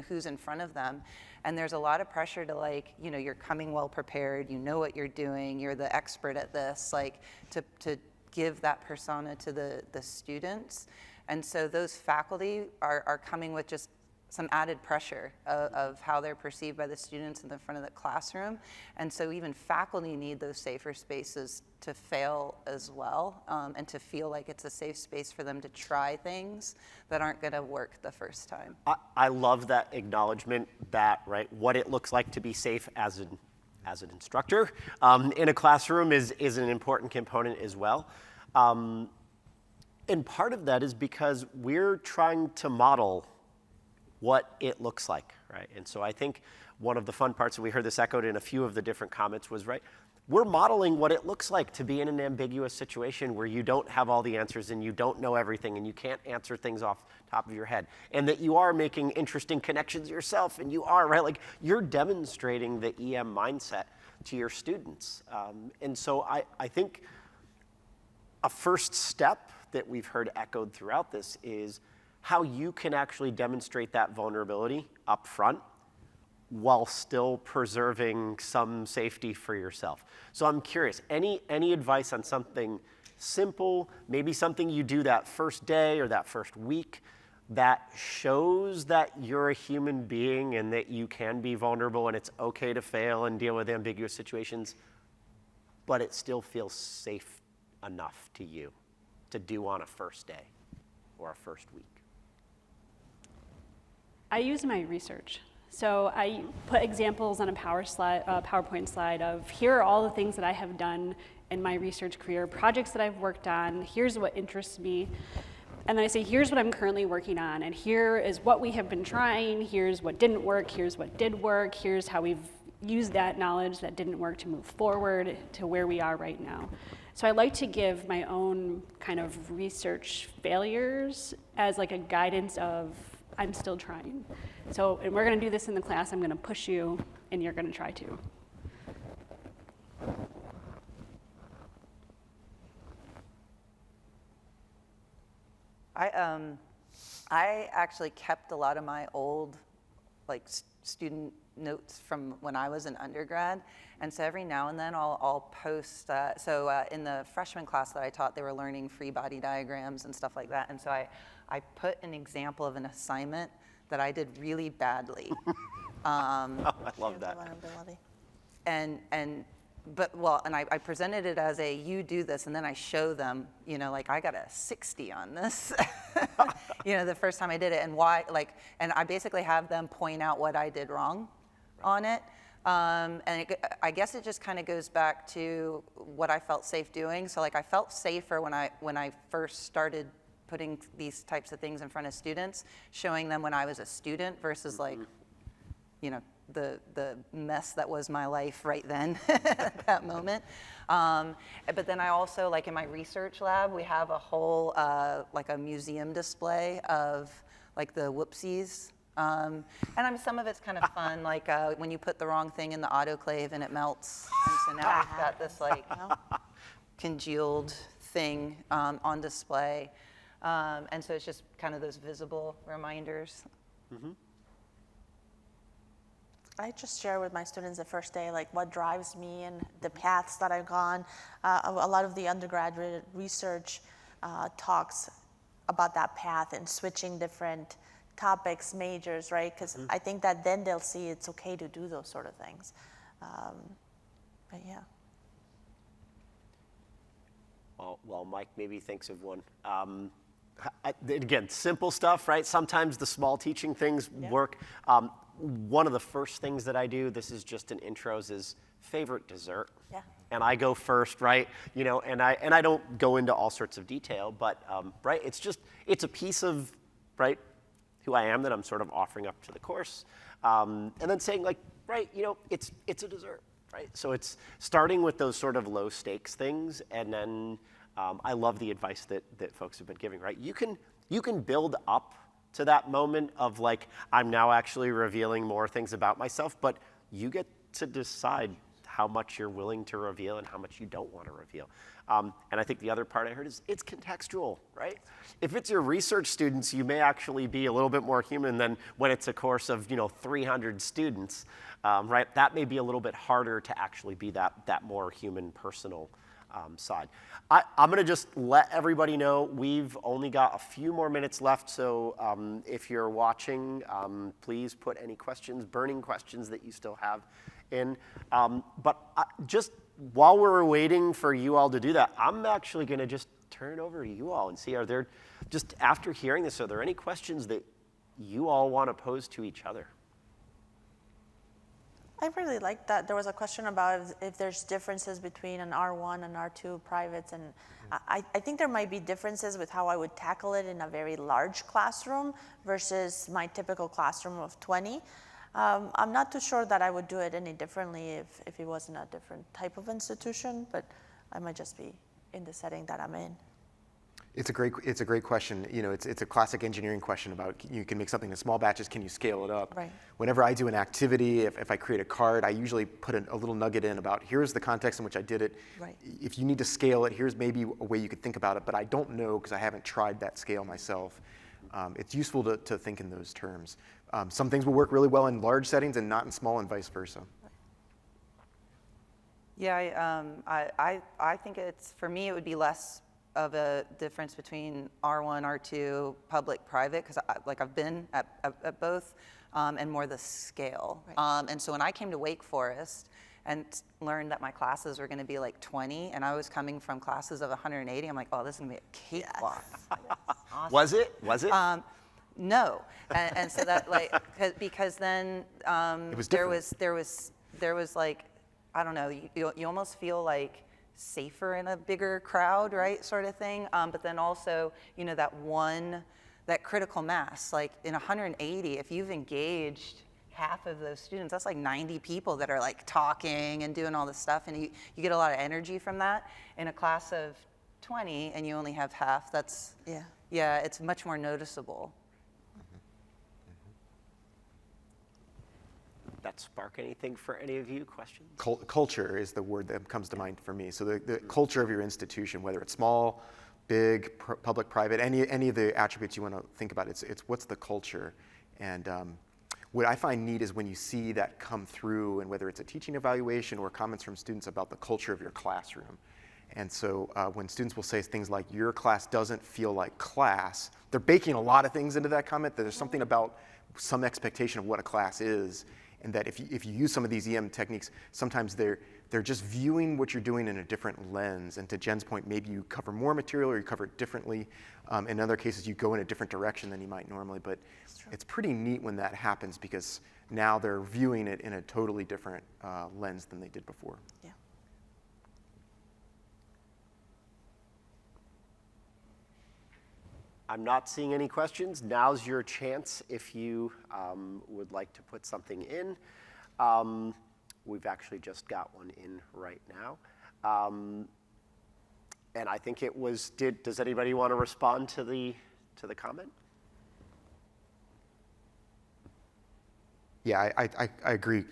Speaker 4: who's in front of them, and there's a lot of pressure to like you're coming well prepared, what you're doing, you're the expert at this, like to give that persona to the students, and so those faculty are coming with just some added pressure of how they're perceived by the students in the front of the classroom, and so even faculty need those safer spaces to fail as well, and to feel like it's a safe space for them to try things that aren't going to work the first time.
Speaker 1: I love that acknowledgement that, right, what it looks like to be safe as an instructor in a classroom is an important component as well. And part of that is because we're trying to model what it looks like, right? And so I think one of the fun parts, and we heard this echoed in a few of the different comments, was, right, we're modeling what it looks like to be in an ambiguous situation where you don't have all the answers and you don't know everything and you can't answer things off the top of your head, and that you are making interesting connections yourself, and you are, right, like you're demonstrating the EM mindset to your students. And so I think a first step that we've heard echoed throughout this is how you can actually demonstrate that vulnerability up front while still preserving some safety for yourself. So I'm curious, any advice on something simple, maybe something you do that first day or that first week that shows that you're a human being and that you can be vulnerable and it's okay to fail and deal with ambiguous situations, but it still feels safe enough to you to do on a first day or a first week?
Speaker 5: I use my research. So I put examples on a PowerPoint slide of here are all the things that I have done in my research career, projects that I've worked on, here's what interests me. And then I say, here's what I'm currently working on, and here is what we have been trying, here's what didn't work, here's what did work, here's how we've used that knowledge that didn't work to move forward to where we are right now. So I like to give my own kind of research failures as like a guidance of, I'm still trying. So, and we're gonna do this in the class, I'm gonna push you, and you're gonna try too.
Speaker 4: I actually kept a lot of my old student notes from when I was an undergrad, and so every now and then I'll post. In the freshman class that I taught, they were learning free body diagrams and stuff like that, and so I put an example of an assignment that I did really badly.
Speaker 1: I love that.
Speaker 4: And I presented it as you do this, and then I show them, I got a 60 on this, the first time I did it, and why, and I basically have them point out what I did wrong on it. I guess it just kind of goes back to what I felt safe doing. So I felt safer when I first started putting these types of things in front of students, showing them when I was a student versus the mess that was my life right then at that moment. But then I also, in my research lab, we have a whole, a museum display of the whoopsies. And some of it's kind of fun, when you put the wrong thing in the autoclave and it melts. And so now I've got this congealed thing on display. And so it's just kind of those visible reminders.
Speaker 1: Mm-hmm.
Speaker 2: I just share with my students the first day, what drives me and the paths that I've gone. A lot of the undergraduate research talks about that path and switching different topics, majors, right? Because I think that then they'll see it's okay to do those sort of things. But yeah.
Speaker 1: Well, Mike maybe thinks of one. Again, simple stuff, right? Sometimes the small teaching things work. One of the first things that I do, this is just an intros, is favorite dessert.
Speaker 2: Yeah.
Speaker 1: And I go first, right? And I don't go into all sorts of detail, but right, it's a piece of, right, who I am that I'm sort of offering up to the course, and then saying right, it's a dessert, right? So it's starting with those sort of low stakes things, and then I love the advice that folks have been giving, right? You can build up to that moment of I'm now actually revealing more things about myself, but you get to decide how much you're willing to reveal and how much you don't want to reveal. And I think the other part I heard is it's contextual, right? If it's your research students, you may actually be a little bit more human than when it's a course of 300 students, right? That may be a little bit harder to actually be that more human, personal side. I'm going to just let everybody know we've only got a few more minutes left, so if you're watching, please put any questions, burning questions that you still have in. But just while we're waiting for you all to do that, I'm actually going to just turn it over to you all and see, are there, just after hearing this, are there any questions that you all want to pose to each other?
Speaker 2: I really like that. There was a question about if there's differences between an R1 and R2 privates, and I think there might be differences with how I would tackle it in a very large classroom versus my typical classroom of 20. I'm not too sure that I would do it any differently if it wasn't a different type of institution, but I might just be in the setting that I'm in.
Speaker 3: It's a great question. It's a classic engineering question about you can make something in small batches, can you scale it up?
Speaker 2: Right.
Speaker 3: Whenever I do an activity, if I create a card, I usually put a little nugget in about here's the context in which I did it.
Speaker 2: Right.
Speaker 3: If you need to scale it, here's maybe a way you could think about it, but I don't know because I haven't tried that scale myself. It's useful to think in those terms. Some things will work really well in large settings and not in small, and vice versa.
Speaker 4: Yeah, I think for me, it would be less of a difference between R1, R2, public, private, because I've been at both, and more the scale.
Speaker 2: Right.
Speaker 4: And so when I came to Wake Forest and learned that my classes were going to be 20, and I was coming from classes of 180, I'm like, oh, this is going to be a cakewalk. Yes. Awesome.
Speaker 1: Was it?
Speaker 4: No, and so that because then
Speaker 3: it was
Speaker 4: there was I don't know, you almost feel like safer in a bigger crowd, right, sort of thing. But then also, you know, that critical mass, like in 180, if you've engaged half of those students, that's like 90 people that are like talking and doing all this stuff, and you get a lot of energy from that. In a class of 20 and you only have half, that's, yeah, it's much more noticeable.
Speaker 1: That spark anything for any of you? Questions?
Speaker 3: Culture is the word that comes to mind for me. So the culture of your institution, whether it's small, big, public, private, any of the attributes you want to think about, it's what's the culture. And what I find neat is when you see that come through, and whether it's a teaching evaluation or comments from students about the culture of your classroom. And so when students will say things like, your class doesn't feel like class, they're baking a lot of things into that comment. There's something about some expectation of what a class is, and that if you use some of these EM techniques, sometimes they're just viewing what you're doing in a different lens. And to Jen's point, maybe you cover more material or you cover it differently. In other cases, you go in a different direction than you might normally. But it's pretty neat when that happens, because now they're viewing it in a totally different lens than they did before.
Speaker 2: Yeah.
Speaker 1: I'm not seeing any questions. Now's your chance if you would like to put something in. We've actually just got one in right now. And I think it was, does anybody want to respond to the comment?
Speaker 3: Yeah, I agree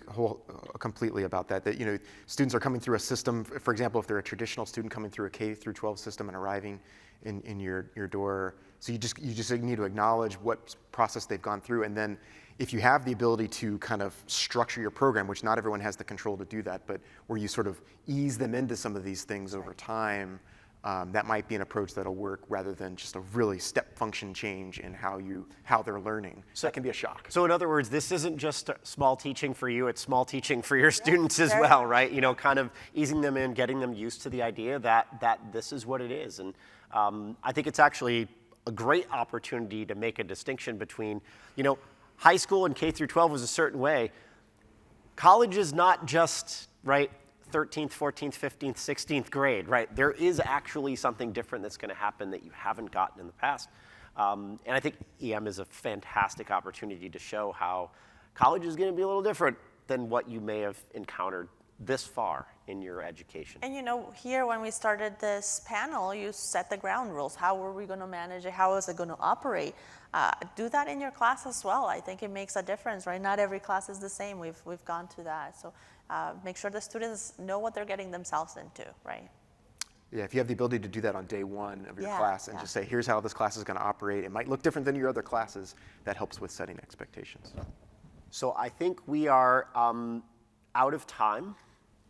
Speaker 3: completely about that. That, you know, students are coming through a system. For example, if they're a traditional student coming through a K through 12 system and arriving in your door, so you just need to acknowledge what process they've gone through, and then if you have the ability to kind of structure your program, which not everyone has the control to do that, but where you sort of ease them into some of these things over time, that might be an approach that'll work, rather than just a really step function change in how they're learning. So that can be a shock.
Speaker 1: So in other words, this isn't just small teaching for you, it's small teaching for your students as well, right? You know, kind of easing them in, getting them used to the idea that this is what it is. And I think it's actually a great opportunity to make a distinction between, you know, high school and K through 12 was a certain way. College is not just, right, 13th, 14th, 15th, 16th grade, right? There is actually something different that's going to happen that you haven't gotten in the past. And I think EM is a fantastic opportunity to show how college is going to be a little different than what you may have encountered this far in your education.
Speaker 2: And you know, here when we started this panel, you set the ground rules. How were we going to manage it? How is it going to operate? Do that in your class as well. I think it makes a difference, right? Not every class is the same. We've gone to that. So make sure the students know what they're getting themselves into, right?
Speaker 3: Yeah, if you have the ability to do that on day one of your class and just say, here's how this class is going to operate. It might look different than your other classes. That helps with setting expectations.
Speaker 1: So I think we are out of time,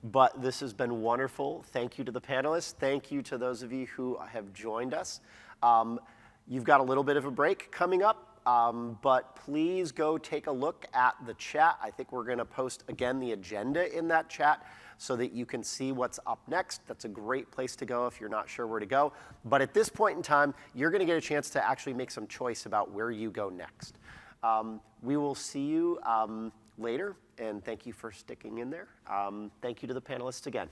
Speaker 1: but this has been wonderful. Thank you to the panelists. Thank you to those of you who have joined us. You've got a little bit of a break coming up, but please go take a look at the chat. I think we're going to post, again, the agenda in that chat so that you can see what's up next. That's a great place to go if you're not sure where to go. But at this point in time, you're going to get a chance to actually make some choice about where you go next. We will see you later, and thank you for sticking in there. Thank you to the panelists again.